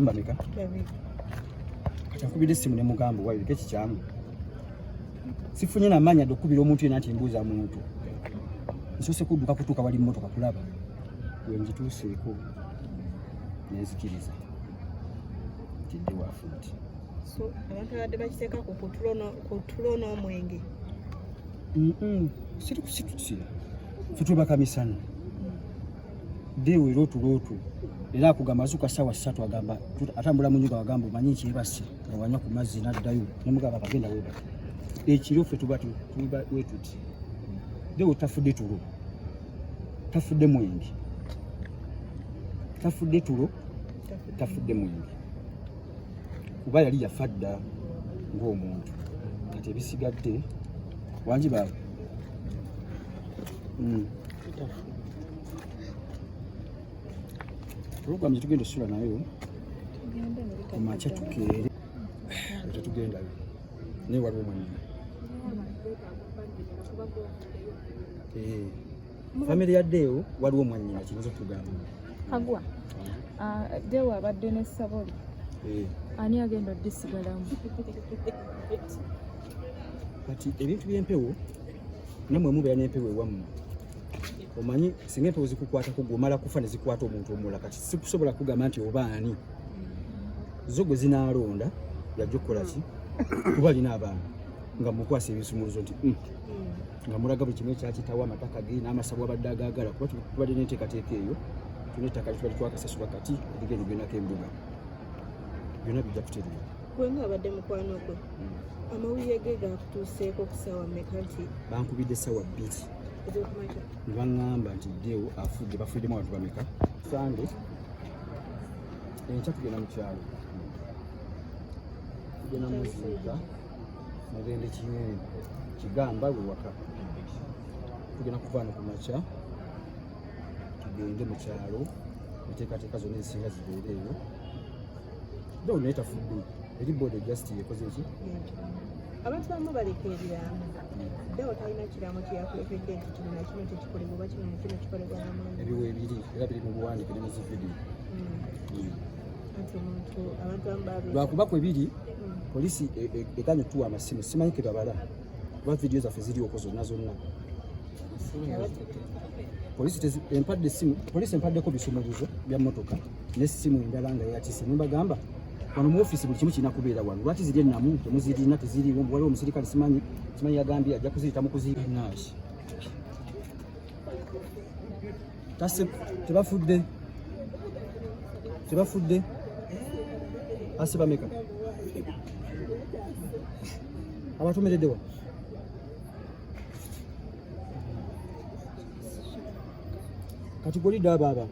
Mbameka. Kakubide simu ne mugambo wayo keki kyamu. Sifunye na manya dokubira omuntu yena ati mbuza muntu. Nsose kuduka kutuka wali mmotoka kulaba. Wenjituseeko. Nezikiriza. Kidde wa futi. So abantu abadde bakiteeka ku kutulo n'omwenge. Situ kusitutira. Fituba kamisana. Dewe lotu. Era akugamba azuka sawa 3 agamba atambula mu nyumba agamba manyi kyebase awanya ku mazzi naddayo nemugaba bagenda weba. Ekiro ffe tuba wetuti. Dewe tafudde tulo. Tafudde mwenge. Tafudde tulo. Tafudde mwenge. Kuba yali yafadda ng'omuntu. Kati ebisigadde wangi baba. Program tugenda sura nayo. Kumacha tukere. Tugenda. Ne waliwo mwana. Family ya Deo waliwo mwana kinzo tugamba. Agwa. Deo abadde ne Saboli. Ani agenda disigalamu. Kati ebintu by'empewo namwe mube n'empewo ewamu. Omanyi singa empewo zikukwata kugumala kufa ne zikwata omuntu omulala kati sikusobola kugamba nti obaani. Zo gwe zinaalonda yajjokola ki kuba lina abaana nga mukwasa ebisumuluzo nti nga mulaga buli kimwe kyakitawa amataka ge n'amasabu abadde agaagala kuba tubadde n'enteekateeka eyo tunettaka litubadde twakasasula kati ebigendo byonako embuga byonna bijja kutereera. Gwenga abadde mukwano gwe amawulire ge gakutuuseeko ku ssaawa mmeka nti bankubidde essaawa 2 ne baŋŋamba nti Deo afudde bafuddemu abantu bameka Sande enkya tugenda mu kyalo tugenda muziika mugende kinyonyi kigamba we waka tugenda kuvaano ku makya tugende mu kyalo enteekateeka zonna ezisinga zibeere eyo Deo naye tafudde eri board just yekoze ki abantu bamu balekereramu Deo talina kiraamo kyeyakulekedde nti kino nakino tekikolebwa oba kino nakino kikolebwa n'amanyi ebiwo ebiri era biri mu buwandiike ne mu zividiyo abantu bamu lwakuba kwe biri poliisi eganye tuwa amasimu simanyi ke babala kuba vidiyo zaffe zirioko zonna poliisi empaddeko bisumuluzo bya mmotoka n'essimu endala nga yatise nembagamba wano mu ofiisi buli kimu kirina kubeera wano lwaki ziri ennamu temuzirina teziriwo waliwo omusirikale simanyi yagambye ajja kuziyita mu kuziinaaki tase tebafudde ase bameka abatumeredde wa kati golidde abaaba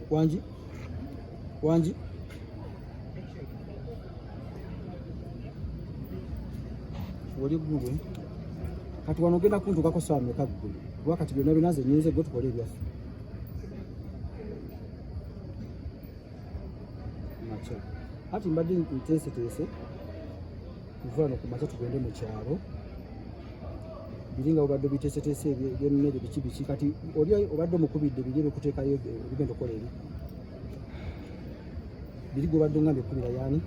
wangi wali gugwe kati wano ogenda kuntukako ssaawa meka ggwe kuba kati byonna binaze nyinze gwe tukole ebyaffe makya ati mbadde nteeseteese kuvaano ku makya tugende mu kyalo biri nga obadde biteeseteese ebyemmere biki kati oli obadde omukubidde biri ebikuteekayo ebigenda okukola ebi biri gwe obadde ongambye ekkubira yaani